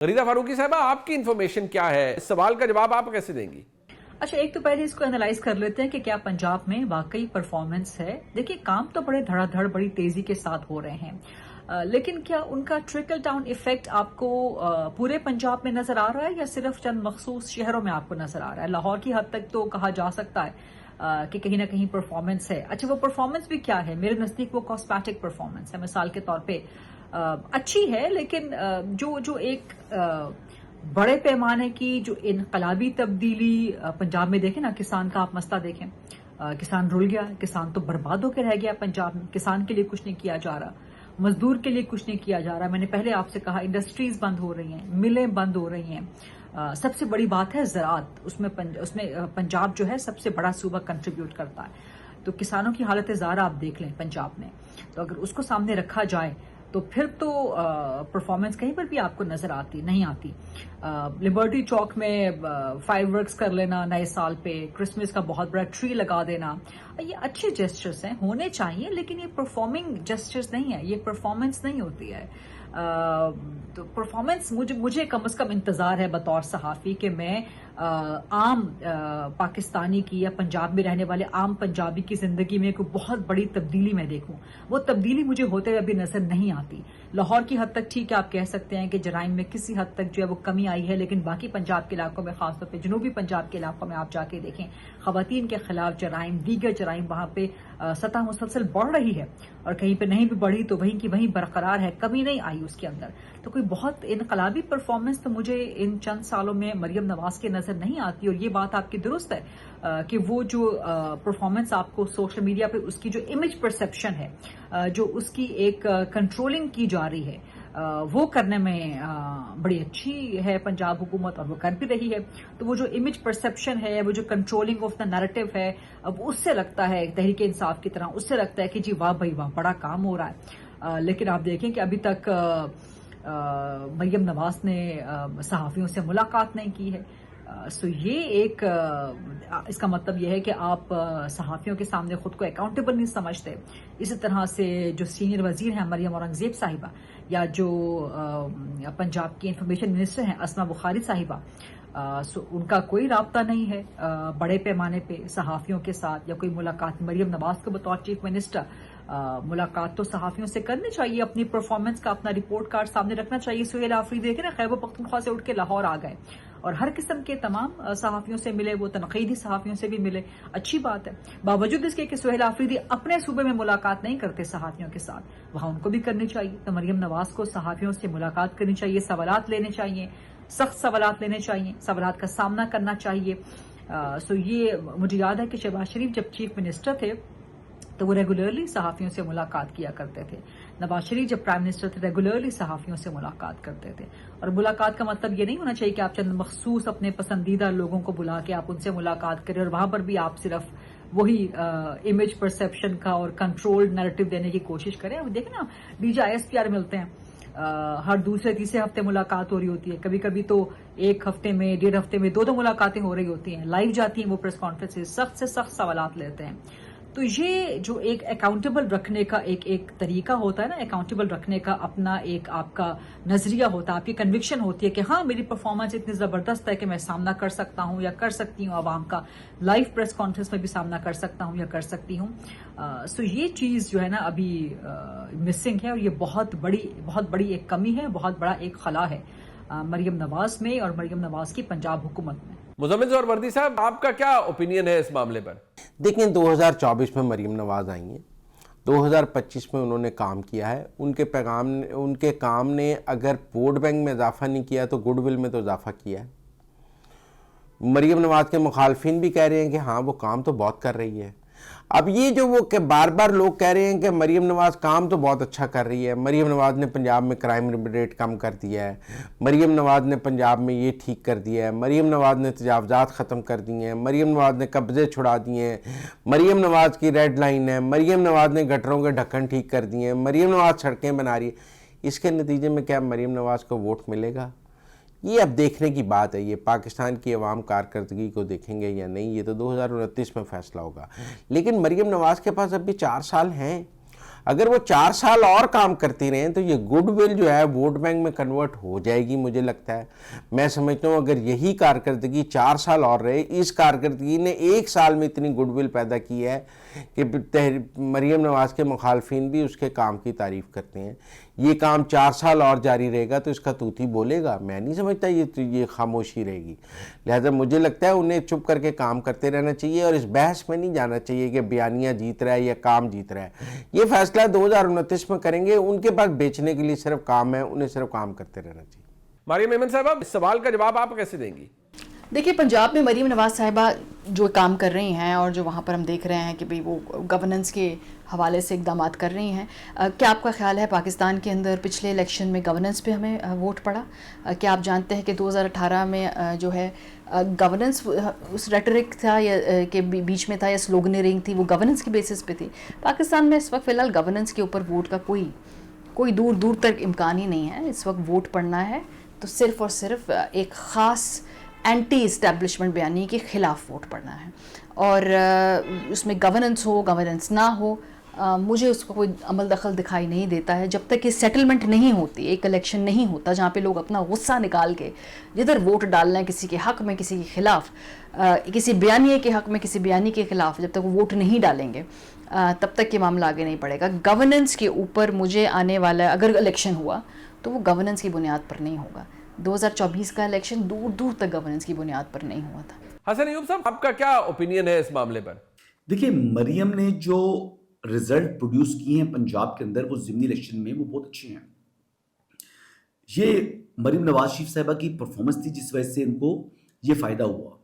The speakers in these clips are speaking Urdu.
غریزہ فاروقی صاحبہ، آپ کی انفارمیشن کیا ہے؟ اس سوال کا جواب آپ کیسے دیں گی؟ اچھا، ایک تو پہلے اس کو انالائز کر لیتے ہیں کہ کیا پنجاب میں واقعی پرفارمنس ہے. دیکھیے، کام تو بڑے دھڑا دھڑ بڑی تیزی کے ساتھ ہو رہے ہیں، لیکن کیا ان کا ٹرکل ڈاؤن ایفیکٹ آپ کو پورے پنجاب میں نظر آ رہا ہے یا صرف چند مخصوص شہروں میں آپ کو نظر آ رہا ہے؟ لاہور کی حد تک تو کہا جا سکتا ہے کہ کہیں نہ کہیں پرفارمنس ہے. اچھا، وہ پرفارمنس بھی کیا ہے؟ میرے نزدیک وہ کاسمیٹک پرفارمنس ہے. مثال کے طور پہ اچھی ہے، لیکن جو ایک بڑے پیمانے کی جو انقلابی تبدیلی پنجاب میں دیکھیں نا، کسان کا آپ مسئلہ دیکھیں. کسان رل گیا، کسان تو برباد ہو کے رہ گیا پنجاب میں. کسان کے لیے کچھ نہیں کیا جا رہا، مزدور کے لیے کچھ نہیں کیا جا رہا. میں نے پہلے آپ سے کہا انڈسٹریز بند ہو رہی ہیں، ملیں بند ہو رہی ہیں. سب سے بڑی بات ہے زراعت، اس میں پنجاب جو ہے سب سے بڑا صوبہ کنٹریبیوٹ کرتا ہے. تو کسانوں کی حالت زار آپ دیکھ لیں پنجاب میں، تو اگر اس کو سامنے رکھا جائے تو پھر تو پرفارمنس کہیں پر بھی آپ کو نظر نہیں آتی. لبرٹی چوک میں فائر ورکس کر لینا نئے سال پہ، کرسمس کا بہت بڑا ٹری لگا دینا، یہ اچھے جسچرز ہیں، ہونے چاہیے، لیکن یہ پرفارمنگ جسچرز نہیں ہے، یہ پرفارمنس نہیں ہوتی ہے. تو پرفارمنس مجھے کم از کم انتظار ہے بطور صحافی کہ میں عام پاکستانی کی یا پنجاب میں رہنے والے عام پنجابی کی زندگی میں کوئی بہت بڑی تبدیلی میں دیکھوں. وہ تبدیلی مجھے ہوتے ہوئے ابھی نظر نہیں آتی. لاہور کی حد تک ٹھیک ہے، آپ کہہ سکتے ہیں کہ جرائم میں کسی حد تک جو ہے وہ کمی آئی ہے، لیکن باقی پنجاب کے علاقوں میں، خاص طور پہ جنوبی پنجاب کے علاقوں میں آپ جا کے دیکھیں، خواتین کے خلاف جرائم، دیگر جرائم، وہاں پہ سطح مسلسل بڑھ رہی ہے، اور کہیں پہ نہیں بھی بڑھی تو وہیں کی وہیں برقرار ہے، کمی نہیں آئی اس کے اندر. تو کوئی بہت انقلابی پرفارمنس تو مجھے ان چند سالوں میں مریم نواز کے نظر نہیں آتی. اور یہ بات آپ کی درست ہے کہ وہ جو پرفارمنس آپ کو سوشل میڈیا پہ اس کی جو امیج پرسپشن ہے، جو اس کی ایک کنٹرولنگ کی جا رہی ہے، وہ کرنے میں بڑی اچھی ہے پنجاب حکومت، اور وہ کر بھی رہی ہے. تو وہ جو امیج پرسپشن ہے، وہ جو کنٹرولنگ آف دا نیریٹو ہے، اب اس سے لگتا ہے تحریک انصاف کی طرح، اس سے لگتا ہے کہ جی واہ بھائی واہ، بڑا کام ہو رہا ہے. لیکن آپ دیکھیں کہ ابھی تک مریم نواز نے صحافیوں سے ملاقات نہیں کی ہے. سو یہ ایک اس کا مطلب یہ ہے کہ آپ صحافیوں کے سامنے خود کو اکاؤنٹیبل نہیں سمجھتے. اسی طرح سے جو سینئر وزیر ہیں مریم اورنگزیب صاحبہ، یا جو پنجاب کی انفارمیشن منسٹر ہیں اسما بخاری صاحبہ، ان کا کوئی رابطہ نہیں ہے بڑے پیمانے پہ صحافیوں کے ساتھ، یا کوئی ملاقات. مریم نواز کو بطور چیف منسٹر ملاقات تو صحافیوں سے کرنی چاہیے، اپنی پرفارمنس کا اپنا رپورٹ کارڈ سامنے رکھنا چاہیے. سہیل آفریدی دیکھیں نا، خیبر پختونخوا سے اٹھ کے لاہور آ گئے اور ہر قسم کے تمام صحافیوں سے ملے، وہ تنقیدی صحافیوں سے بھی ملے، اچھی بات ہے. باوجود اس کے کہ سہیل آفریدی اپنے صوبے میں ملاقات نہیں کرتے صحافیوں کے ساتھ، وہاں ان کو بھی کرنی چاہیے. تو مریم نواز کو صحافیوں سے ملاقات کرنی چاہیے، سوالات لینے چاہیے، سخت سوالات لینے چاہیے، سوالات کا سامنا کرنا چاہیے. سو یہ مجھے یاد ہے کہ شہباز شریف جب چیف منسٹر تھے تو وہ ریگولرلی صحافیوں سے ملاقات کیا کرتے تھے. نواز شریف جب پرائم منسٹر تھے ریگولرلی صحافیوں سے ملاقات کرتے تھے. اور ملاقات کا مطلب یہ نہیں ہونا چاہیے کہ آپ چند مخصوص اپنے پسندیدہ لوگوں کو بلا کے آپ ان سے ملاقات کریں اور وہاں پر بھی آپ صرف وہی امیج پرسپشن کا اور کنٹرولڈ نیریٹو دینے کی کوشش کریں. اب دیکھیں نا، ڈی جی ISPR ملتے ہیں، ہر دوسرے تیسرے ہفتے ملاقات ہو رہی ہوتی ہے، کبھی کبھی تو ایک ہفتے میں، ڈیڑھ ہفتے میں دو ملاقاتیں ہو رہی ہوتی ہیں، لائیو جاتی ہیں وہ پریس کانفرنس، سخت سے سخت سوالات لیتے ہیں. تو یہ جو ایک اکاؤنٹیبل رکھنے کا ایک طریقہ ہوتا ہے نا، اکاؤنٹیبل رکھنے کا اپنا ایک آپ کا نظریہ ہوتا ہے، آپ کی کنوکشن ہوتی ہے کہ ہاں میری پرفارمنس اتنی زبردست ہے کہ میں سامنا کر سکتا ہوں یا کر سکتی ہوں عوام کا، لائیو پریس کانفرنس میں بھی سامنا کر سکتا ہوں یا کر سکتی ہوں. سو یہ چیز جو ہے نا ابھی مسنگ ہے، اور یہ بہت بڑی ایک کمی ہے، بہت بڑا ایک خلا ہے مریم نواز میں اور مریم نواز کی پنجاب حکومت میں. مزمل ظہور وردی صاحب، آپ کا کیا اوپینین ہے اس معاملے پر؟ دیکھیں، 2024 میں مریم نواز آئی ہیں، 2025 میں انہوں نے کام کیا ہے. ان کے کام نے اگر ووٹ بینک میں اضافہ نہیں کیا تو گڈ ول میں تو اضافہ کیا ہے. مریم نواز کے مخالفین بھی کہہ رہے ہیں کہ ہاں وہ کام تو بہت کر رہی ہے. اب یہ جو وہ کہ بار بار لوگ کہہ رہے ہیں کہ مریم نواز کام تو بہت اچھا کر رہی ہے، مریم نواز نے پنجاب میں کرائم ریٹ کم کر دیا ہے، مریم نواز نے پنجاب میں یہ ٹھیک کر دیا ہے، مریم نواز نے تجاوزات ختم کر دی ہیں، مریم نواز نے قبضے چھڑا دیے ہیں، مریم نواز کی ریڈ لائن ہے، مریم نواز نے گٹروں کے ڈھکن ٹھیک کر دیے ہیں، مریم نواز سڑکیں بنا رہی ہے. اس کے نتیجے میں کیا مریم نواز کو ووٹ ملے گا؟ یہ اب دیکھنے کی بات ہے. یہ پاکستان کی عوام کارکردگی کو دیکھیں گے یا نہیں، یہ تو 2029 میں فیصلہ ہوگا. لیکن مریم نواز کے پاس اب بھی 4 سال ہیں. اگر وہ 4 سال اور کام کرتی رہیں تو یہ گڈ ول جو ہے ووٹ بینک میں کنورٹ ہو جائے گی. مجھے لگتا ہے, میں سمجھتا ہوں اگر یہی کارکردگی 4 سال اور رہے, اس کارکردگی نے 1 سال میں اتنی گڈ ول پیدا کی ہے کہ مریم نواز کے مخالفین بھی اس کے کام کی تعریف کرتے ہیں. یہ کام 4 سال اور جاری رہے گا تو اس کا توتی بولے گا؟ میں نہیں سمجھتا یہ خاموشی رہے گی. لہذا مجھے لگتا ہے انہیں چپ کر کے کام کرتے رہنا چاہیے اور اس بحث میں نہیں جانا چاہیے کہ بیانیہ جیت رہا ہے یا کام جیت رہا ہے. یہ فیصلہ 2029 میں کریں گے. ان کے پاس بیچنے کے لیے صرف کام ہے, انہیں صرف کام کرتے رہنا چاہیے. مریم ایمن صاحبہ, اس سوال کا جواب آپ کیسے دیں گی؟ دیکھیے پنجاب میں مریم نواز صاحبہ جو کام کر رہی ہیں اور جو وہاں پر ہم دیکھ رہے ہیں کہ بھئی وہ گورننس کے حوالے سے اقدامات کر رہی ہیں, کیا آپ کا خیال ہے پاکستان کے اندر پچھلے الیکشن میں گورننس پہ ہمیں ووٹ پڑا؟ کیا آپ جانتے ہیں کہ 2018 میں جو ہے گورننس اس ریٹرک تھا یا کہ بیچ میں تھا یا سلوگنرنگ تھی, وہ گورننس کی بیسس پہ تھی. پاکستان میں اس وقت فی الحال گورننس کے اوپر ووٹ کا کوئی دور دور تک امکان ہی نہیں ہے. اس وقت ووٹ پڑنا ہے تو صرف اور صرف ایک خاص اینٹی اسٹیبلشمنٹ بیانی کے خلاف ووٹ پڑنا ہے, اور اس میں گورننس ہو گورننس نہ ہو, مجھے اس کو کوئی عمل دخل دکھائی نہیں دیتا ہے جب تک کہ سیٹلمنٹ نہیں ہوتی, ایک الیکشن نہیں ہوتا جہاں پہ لوگ اپنا غصہ نکال کے جدھر ووٹ ڈالنا ہے کسی کے حق میں کسی کے خلاف, کسی بیانیے کے حق میں کسی بیانی کے خلاف, جب تک وہ ووٹ نہیں ڈالیں گے تب تک یہ معاملہ آگے نہیں پڑے گا. گورننس کے اوپر مجھے آنے والا اگر الیکشن ہوا تو وہ گورننس کی بنیاد پر نہیں ہوگا. 2024 کا الیکشن دور دور تک گورننس کی بنیاد پر نہیں ہوا تھا. حسن ایوب صاحب, آپ کا کیا اوپینین ہے اس معاملے پر؟ دیکھیں, مریم نے جو رزلٹ پروڈیوس کیے ہیں پنجاب کے اندر وہ ضمنی الیکشن میں, وہ بہت اچھے ہیں. یہ مریم نواز شریف صاحبہ کی پرفارمنس تھی جس وجہ سے ان کو یہ فائدہ ہوا.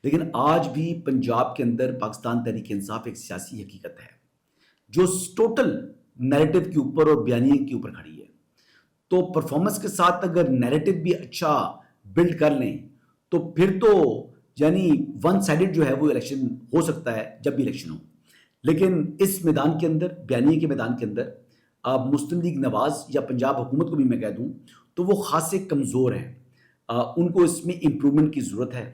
لیکن آج بھی پنجاب کے اندر پاکستان تحریک انصاف ایک سیاسی حقیقت ہے جو ٹوٹل نیریٹو کے اوپر اور بیانیے کے اوپر کھڑی ہے. تو پرفارمنس کے ساتھ اگر نیریٹو بھی اچھا بلڈ کر لیں تو پھر تو یعنی ون سائیڈڈ جو ہے وہ الیکشن ہو سکتا ہے جب بھی الیکشن ہو. لیکن اس میدان کے اندر, بیانیے کے میدان کے اندر, مسلم لیگ نواز یا پنجاب حکومت کو بھی میں کہہ دوں تو وہ خاصے کمزور ہیں. ان کو اس میں امپرومنٹ کی ضرورت ہے.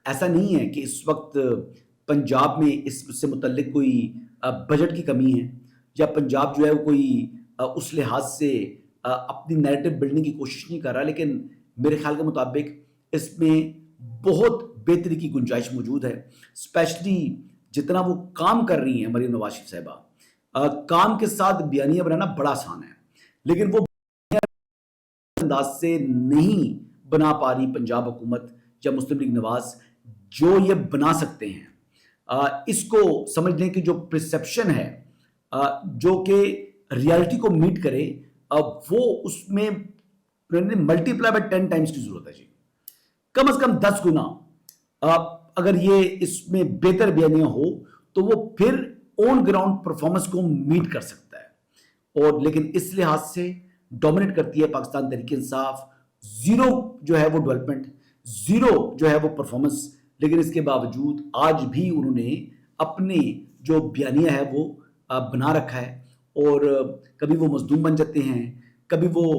ایسا نہیں ہے کہ اس وقت پنجاب میں اس سے متعلق کوئی بجٹ کی کمی ہے یا پنجاب جو ہے وہ کوئی اس لحاظ سے اپنی نیریٹو بلڈنگ کی کوشش نہیں کر رہا. لیکن میرے خیال کے مطابق اس میں بہت بہتری کی گنجائش موجود ہے. اسپیشلی جتنا وہ کام کر رہی ہیں مریم نواز شریف صاحبہ, کام کے ساتھ بیانیہ بنانا بڑا آسان ہے لیکن وہ انداز سے نہیں بنا پا رہی پنجاب حکومت یا مسلم لیگ نواز جو یہ بنا سکتے ہیں. اس کو سمجھنے کی جو پرسیپشن ہے جو کہ ریالٹی کو میٹ کرے, وہ اس میں ملٹی پلائی بائی 10 ٹائمز کی ضرورت ہے جی, کم از کم 10 گنا. اگر یہ اس میں بہتر بیانیہ ہو تو وہ پھر آن گراؤنڈ پرفارمنس کو میٹ کر سکتا ہے. اور لیکن اس لحاظ سے ڈومینیٹ کرتی ہے پاکستان تحریک انصاف. زیرو جو ہے وہ ڈیولپمنٹ, زیرو جو ہے وہ پرفارمنس. لیکن اس کے باوجود آج بھی انہوں نے اپنے جو بیانیہ ہے وہ بنا رکھا ہے, اور کبھی وہ مظلوم بن جاتے ہیں, کبھی وہ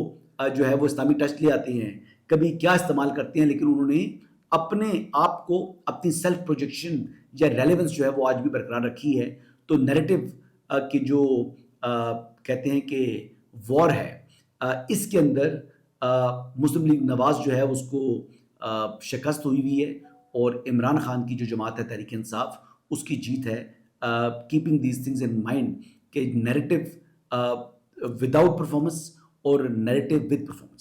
جو ہے وہ اسلامی ٹچ لے آتے ہیں, کبھی کیا استعمال کرتے ہیں. لیکن انہوں نے اپنے آپ کو, اپنی سیلف پروجیکشن یا ریلیونس جو ہے وہ آج بھی برقرار رکھی ہے. تو نیریٹو کی جو کہتے ہیں کہ وار ہے, اس کے اندر مسلم لیگ نواز جو ہے اس کو شکست ہوئی ہے, اور عمران خان کی جو جماعت ہے تحریک انصاف اس کی جیت ہے. Keeping these things in mind کہ نیریٹو وداؤٹ پرفارمنس اور نیریٹو ود پرفارمنس.